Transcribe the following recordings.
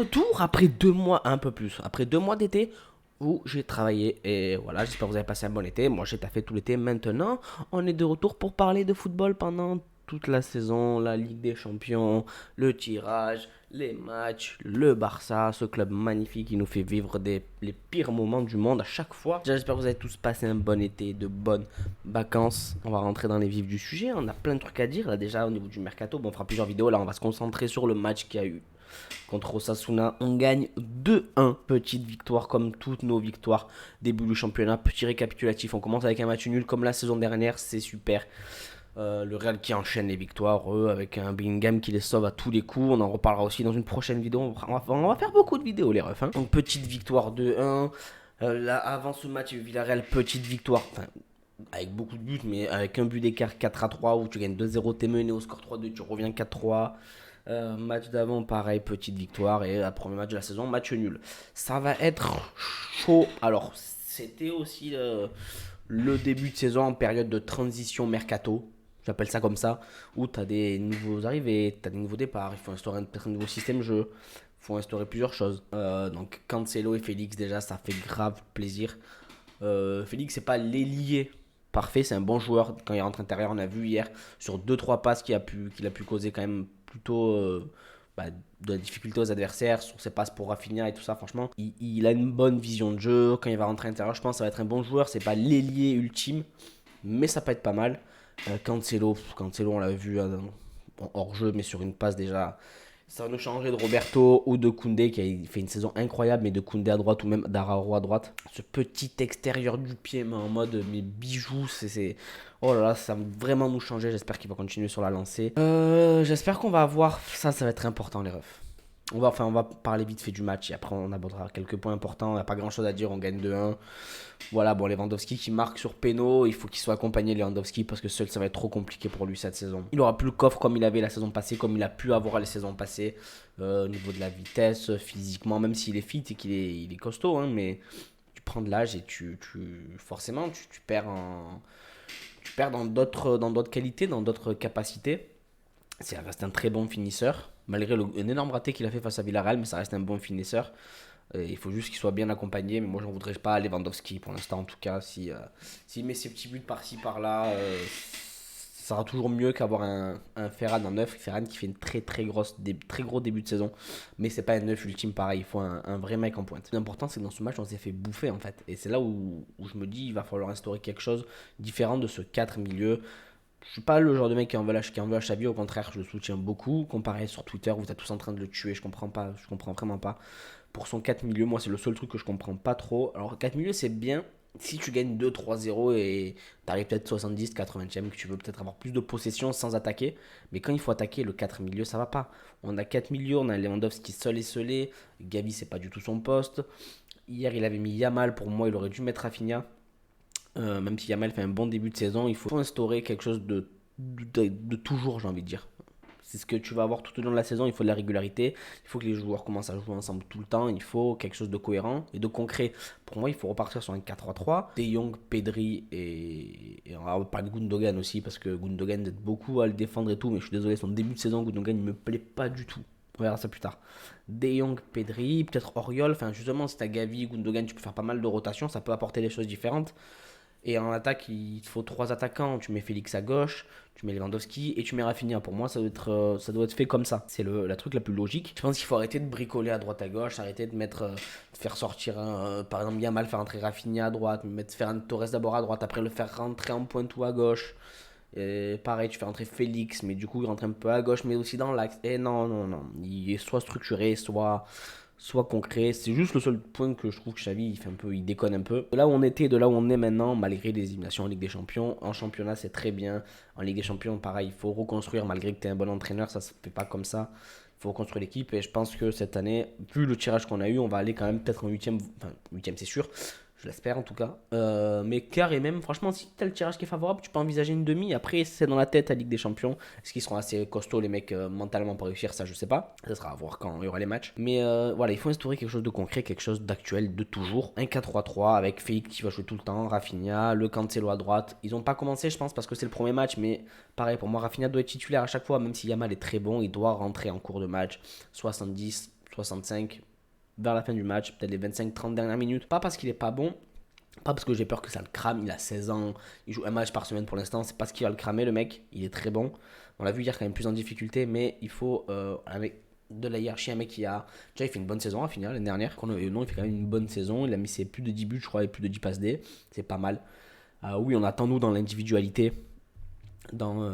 retour après 2 mois, un peu plus, après 2 mois d'été où j'ai travaillé. Et voilà, j'espère que vous avez passé un bon été. Moi, j'ai taffé tout l'été. Maintenant, on est de retour pour parler de football pendant toute la saison, la Ligue des Champions, le tirage, les matchs, le Barça, ce club magnifique qui nous fait vivre les pires moments du monde à chaque fois. Déjà, j'espère que vous avez tous passé un bon été, de bonnes vacances. On va rentrer dans les vifs du sujet. On a plein de trucs à dire. Là, déjà, au niveau du mercato, bon, on fera plusieurs vidéos. Là, on va se concentrer sur le match qu'il y a eu contre Osasuna. On gagne 2-1. Petite victoire comme toutes nos victoires. Début du championnat. Petit récapitulatif. On commence avec un match nul comme la saison dernière. C'est super. Le Real qui enchaîne les victoires, avec un Bellingham qui les sauve à tous les coups. On en reparlera aussi dans une prochaine vidéo. On va faire beaucoup de vidéos, les refs. Hein. Donc, petite victoire 2-1. Là, avant ce match, il y a eu Villarreal, petite victoire. Enfin, avec beaucoup de buts, mais avec un but d'écart 4-3 où tu gagnes 2-0, t'es mené au score 3-2, tu reviens 4-3. Match d'avant, pareil, petite victoire. Et premier match de la saison, match nul. Ça va être chaud. Alors, c'était aussi le début de saison en période de transition mercato. J'appelle ça comme ça. Où tu as des nouveaux arrivées, tu as des nouveaux départs. Il faut instaurer peut-être un nouveau système de jeu. Il faut instaurer plusieurs choses. Donc, Cancelo et Félix, déjà, ça fait grave plaisir. Félix, c'est pas l'ailier parfait, c'est un bon joueur quand il rentre intérieur. On a vu hier sur deux trois passes qu'il a pu causer quand même plutôt bah, de la difficulté aux adversaires sur ses passes pour Rafinha et tout ça. Franchement, il a une bonne vision de jeu. Quand il va rentrer intérieur, je pense que ça va être un bon joueur. C'est pas l'ailier ultime, mais ça peut être pas mal. Cancelo, on l'a vu hors jeu, mais sur une passe déjà. Ça va nous changer de Roberto ou de Koundé qui a fait une saison incroyable, mais de Koundé à droite ou même d'Araujo à droite. Ce petit extérieur du pied, mais en mode mes bijoux, oh là là, ça va vraiment nous changer. J'espère qu'il va continuer sur la lancée. J'espère qu'on va avoir. Ça va être important, les refs. On va parler vite fait du match et après on abordera quelques points importants. On n'a pas grand chose à dire, on gagne 2-1. Voilà, bon, Lewandowski qui marque sur péno, il faut qu'il soit accompagné Lewandowski parce que seul ça va être trop compliqué pour lui cette saison. Il aura plus le coffre comme il avait la saison passée, comme il a pu avoir les saisons passées, au niveau de la vitesse, physiquement, même s'il est fit et qu'il est costaud, hein, mais tu prends de l'âge et forcément tu perds dans d'autres qualités, dans d'autres capacités. Ça reste un très bon finisseur, malgré un énorme raté qu'il a fait face à Villarreal, mais ça reste un bon finisseur. Il faut juste qu'il soit bien accompagné, mais moi j'en voudrais pas à Lewandowski pour l'instant en tout cas. S'il met ses petits buts par-ci par-là, ça sera toujours mieux qu'avoir un Ferran en neuf. Ferran qui fait une très très très gros début de saison, mais c'est pas un neuf ultime pareil, il faut un vrai mec en pointe. L'important c'est que dans ce match on s'est fait bouffer en fait, et c'est là où je me dis il va falloir instaurer quelque chose différent de ce 4 milieux. Je suis pas le genre de mec qui en veut à Xavi, au contraire, je le soutiens beaucoup. Comparé sur Twitter, vous êtes tous en train de le tuer, je comprends pas, je comprends vraiment pas. Pour son 4 milieux, moi c'est le seul truc que je comprends pas trop. Alors 4 milieux c'est bien si tu gagnes 2-3-0 et t'arrives peut-être 70, 80e, que tu veux peut-être avoir plus de possession sans attaquer. Mais quand il faut attaquer, le 4 milieux ça va pas. On a 4 milieux, on a Lewandowski seul et scellé. Gavi c'est pas du tout son poste. Hier il avait mis Yamal, pour moi il aurait dû mettre Rafinha. Même si Yamal fait un bon début de saison, il faut instaurer quelque chose de toujours, j'ai envie de dire. C'est ce que tu vas avoir tout au long de la saison, il faut de la régularité, il faut que les joueurs commencent à jouer ensemble tout le temps, il faut quelque chose de cohérent et de concret. Pour moi, il faut repartir sur un 4-3-3. De Jong, Pedri et on va parler de Gundogan aussi, parce que Gundogan aide beaucoup à le défendre et tout, mais je suis désolé, son début de saison, Gundogan, il me plaît pas du tout. On verra ça plus tard. De Jong, Pedri, peut-être Oriol, enfin justement, si t'as Gavi, Gundogan, tu peux faire pas mal de rotations, ça peut apporter des choses différentes. Et en attaque, il te faut trois attaquants. Tu mets Félix à gauche, tu mets Lewandowski et tu mets Rafinha. Pour moi, ça doit être fait comme ça. C'est la truc la plus logique. Je pense qu'il faut arrêter de bricoler à droite à gauche, arrêter de faire sortir, par exemple, Yamal, faire rentrer Rafinha à droite, mettre Ferran Torres d'abord à droite, après le faire rentrer en pointe ou à gauche. Et pareil, tu fais rentrer Félix, mais du coup, il rentre un peu à gauche, mais aussi dans l'axe. Et non, non, non. Il est soit structuré, soit concret. C'est juste le seul point que je trouve que Xavi il déconne un peu. De là où on était, de là où on est maintenant, malgré les éliminations en Ligue des Champions, en championnat c'est très bien. En Ligue des Champions, pareil, il faut reconstruire malgré que tu es un bon entraîneur, ça se fait pas comme ça. Il faut reconstruire l'équipe et je pense que cette année, vu le tirage qu'on a eu, on va aller quand même peut-être en huitième, enfin huitième c'est sûr, je l'espère en tout cas. Mais quart et même, franchement, si tu as le tirage qui est favorable, tu peux envisager une demi. Après, c'est dans la tête à Ligue des Champions. Est-ce qu'ils seront assez costauds, les mecs, mentalement pour réussir? Ça, je sais pas. Ça sera à voir quand il y aura les matchs. Mais voilà, il faut instaurer quelque chose de concret, quelque chose d'actuel, de toujours. Un 4-3-3 avec Félix qui va jouer tout le temps, Rafinha, le Cancelo à droite. Ils n'ont pas commencé, je pense, parce que c'est le premier match. Mais pareil, pour moi, Rafinha doit être titulaire à chaque fois. Même si Yamal est très bon, il doit rentrer en cours de match. 70, 65 vers la fin du match, peut-être les 25-30 dernières minutes. Pas parce qu'il est pas bon, pas parce que j'ai peur que ça le crame, il a 16 ans, il joue un match par semaine pour l'instant, c'est pas ce qui va le cramer le mec, il est très bon. On l'a vu hier quand même plus en difficulté, mais il faut avec de la hiérarchie, un mec qui a... Déjà il fait une bonne saison à finir l'année dernière, non il fait quand même une bonne saison, il a mis ses plus de 10 buts je crois et plus de 10 passes D, c'est pas mal. Oui on attend nous dans l'individualité, dans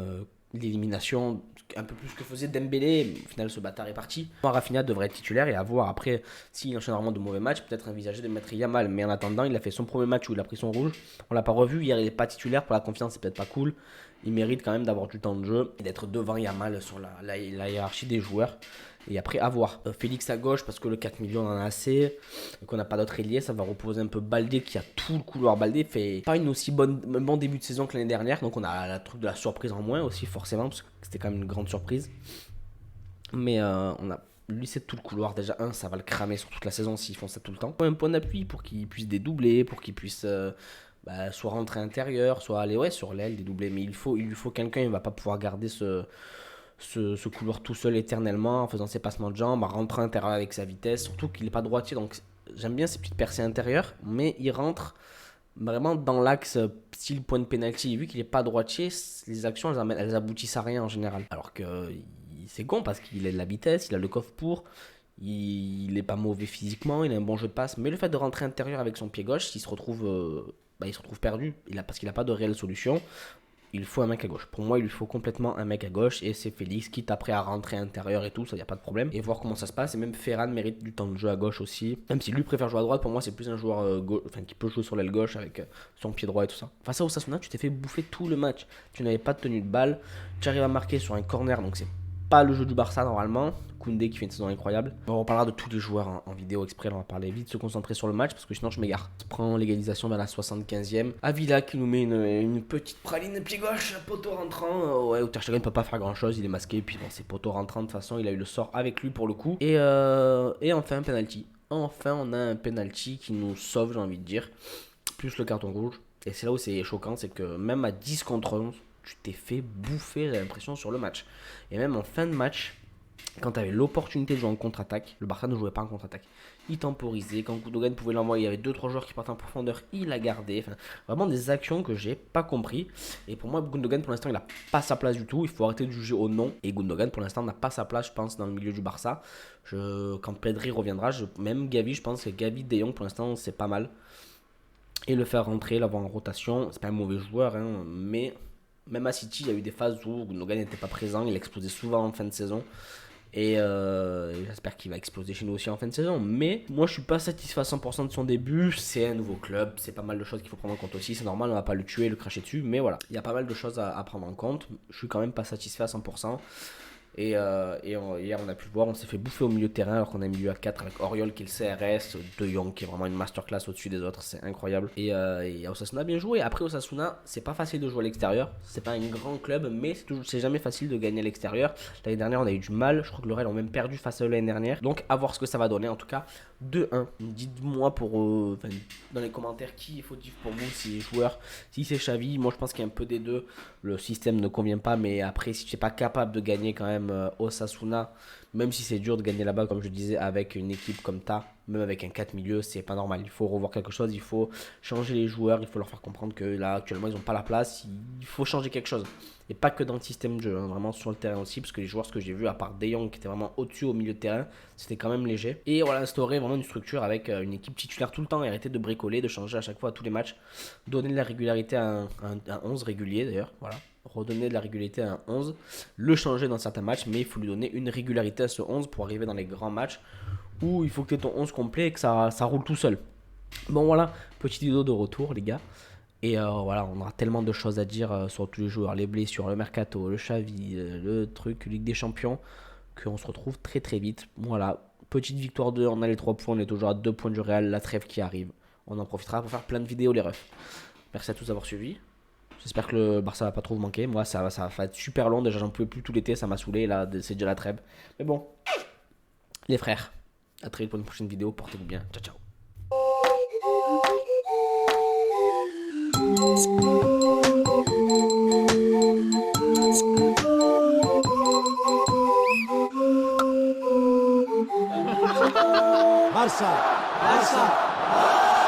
l'élimination, un peu plus que faisait Dembélé. Au final, ce bâtard est parti. Rafinha devrait être titulaire et à voir après, s'il enchaîne vraiment de mauvais matchs, peut-être envisager de mettre Yamal. Mais en attendant, il a fait son premier match où il a pris son rouge. On l'a pas revu. Hier, il n'est pas titulaire. Pour la confiance, c'est peut-être pas cool. Il mérite quand même d'avoir du temps de jeu et d'être devant Yamal sur la hiérarchie des joueurs. Et après, à voir. Félix à gauche, parce que le 4 millions, on en a assez. Et qu'on n'a pas d'autre ailier. Ça va reposer un peu Baldé, qui a tout le couloir. Baldé fait pas une aussi bonne, un bon début de saison que l'année dernière. Donc, on a le truc de la surprise en moins aussi, forcément, parce que c'était quand même une grande surprise. Mais on a. Lui, c'est tout le couloir. Déjà, ça va le cramer sur toute la saison s'ils font ça tout le temps. Un point d'appui pour qu'il puisse dédoubler, pour qu'il puisse. Soit rentrer intérieur, soit aller sur l'aile, dédoubler. Mais il lui faut quelqu'un, il ne va pas pouvoir garder ce couloir tout seul éternellement en faisant ses passements de jambes, en rentrant intérieur avec sa vitesse. Surtout qu'il n'est pas droitier, donc j'aime bien ces petites percées intérieures, mais il rentre vraiment dans l'axe style point de pénalty. Vu qu'il n'est pas droitier, les actions elles aboutissent à rien en général. Alors que c'est con parce qu'il a de la vitesse, il a le coffre pour. Il n'est pas mauvais physiquement, il a un bon jeu de passe, mais le fait de rentrer intérieur avec son pied gauche, il se retrouve perdu, parce qu'il n'a pas de réelle solution. Il faut un mec à gauche. Pour moi, il lui faut complètement un mec à gauche et c'est Félix, quitte après à rentrer intérieur et tout, ça y a pas de problème. Et voir comment ça se passe. Et même Ferran mérite du temps de jeu à gauche aussi. Même si lui préfère jouer à droite, pour moi, c'est plus un joueur qui peut jouer sur l'aile gauche avec son pied droit et tout ça. Face à Osasuna, tu t'es fait bouffer tout le match. Tu n'avais pas de tenue de balle. Tu arrives à marquer sur un corner, donc c'est pas le jeu du Barça normalement. Koundé qui fait une saison incroyable. On reparlera de tous les joueurs en vidéo exprès, on va parler vite, se concentrer sur le match parce que sinon je m'égare. On prend l'égalisation vers la 75e. Avila qui nous met une petite praline pied gauche, poteau rentrant. Ouais, Ter Stegen ne peut pas faire grand chose, il est masqué. Puis bon, c'est poteau rentrant de toute façon, il a eu le sort avec lui pour le coup. Et enfin un penalty. Enfin on a un penalty qui nous sauve, j'ai envie de dire. Plus le carton rouge. Et c'est là où c'est choquant, c'est que même à 10 contre 11, tu t'es fait bouffer, j'ai l'impression, sur le match. Et même en fin de match, quand tu avais l'opportunité de jouer en contre-attaque, le Barça ne jouait pas en contre-attaque. Il temporisait, quand Gundogan pouvait l'envoyer, il y avait 2-3 joueurs qui partaient en profondeur, il l'a gardé. Enfin, vraiment des actions que j'ai pas compris. Et pour moi, Gundogan pour l'instant, il n'a pas sa place du tout. Il faut arrêter de juger au nom. Et Gundogan pour l'instant n'a pas sa place, je pense, dans le milieu du Barça. Quand Pedri reviendra, même Gavi, je pense que Gavi De Jong pour l'instant, c'est pas mal. Et le faire rentrer, l'avoir en rotation, c'est pas un mauvais joueur, hein, mais même à City, il y a eu des phases où Gundogan n'était pas présent, il explosait souvent en fin de saison. Et j'espère qu'il va exploser chez nous aussi en fin de saison. Mais moi, je suis pas satisfait à 100% de son début. C'est un nouveau club, c'est pas mal de choses qu'il faut prendre en compte aussi. C'est normal, on va pas le tuer, le cracher dessus. Mais voilà, il y a pas mal de choses à prendre en compte. Je suis quand même pas satisfait à 100%. Hier, on a pu le voir, on s'est fait bouffer au milieu de terrain alors qu'on a mis milieu à 4 avec Oriol qui est le CRS, De Jong qui est vraiment une masterclass au-dessus des autres, c'est incroyable. Et Osasuna a bien joué. Après, Osasuna, c'est pas facile de jouer à l'extérieur, c'est pas un grand club, mais c'est jamais facile de gagner à l'extérieur. L'année dernière, on a eu du mal, je crois que le Real ont même perdu face à eux l'année dernière. Donc, à voir ce que ça va donner. En tout cas, 2-1. Dites-moi dans les commentaires qui est fautif pour vous, si les joueurs, si c'est Xavi. Moi, je pense qu'il y a un peu des deux. Le système ne convient pas, mais après, si tu n'es pas capable de gagner quand même Osasuna, même si c'est dur de gagner là-bas, comme je disais, avec une équipe comme ta, même avec un 4 milieux, c'est pas normal. Il faut revoir quelque chose, il faut changer les joueurs, il faut leur faire comprendre que là, actuellement, ils n'ont pas la place. Il faut changer quelque chose. Et pas que dans le système de jeu, hein, vraiment sur le terrain aussi, parce que les joueurs, ce que j'ai vu, à part De Jong qui était vraiment au-dessus au milieu de terrain, c'était quand même léger. Et voilà, instaurer vraiment une structure avec une équipe titulaire tout le temps et arrêter de bricoler, de changer à chaque fois à tous les matchs. Donner de la régularité à un 11 régulier d'ailleurs, voilà. Redonner de la régularité à un 11, le changer dans certains matchs, mais il faut lui donner une régularité à ce 11 pour arriver dans les grands matchs où il faut que tu aies ton 11 complet et que ça roule tout seul. Bon voilà, petite vidéo de retour les gars. Et voilà, on aura tellement de choses à dire sur tous les joueurs, les blessures, le mercato, le Xavi, le truc, Ligue des Champions, qu'on se retrouve très très vite. Voilà, petite victoire 2, on a les 3 points, on est toujours à 2 points du Real, la trêve qui arrive. On en profitera pour faire plein de vidéos les refs. Merci à tous d'avoir suivi. J'espère que le Barça va pas trop vous manquer. Moi, ça va être super long. Déjà, j'en pouvais plus tout l'été. Ça m'a saoulé. Là, c'est déjà la trêve. Mais bon, les frères, à très vite pour une prochaine vidéo. Portez-vous bien. Ciao, ciao. Barça, Barça.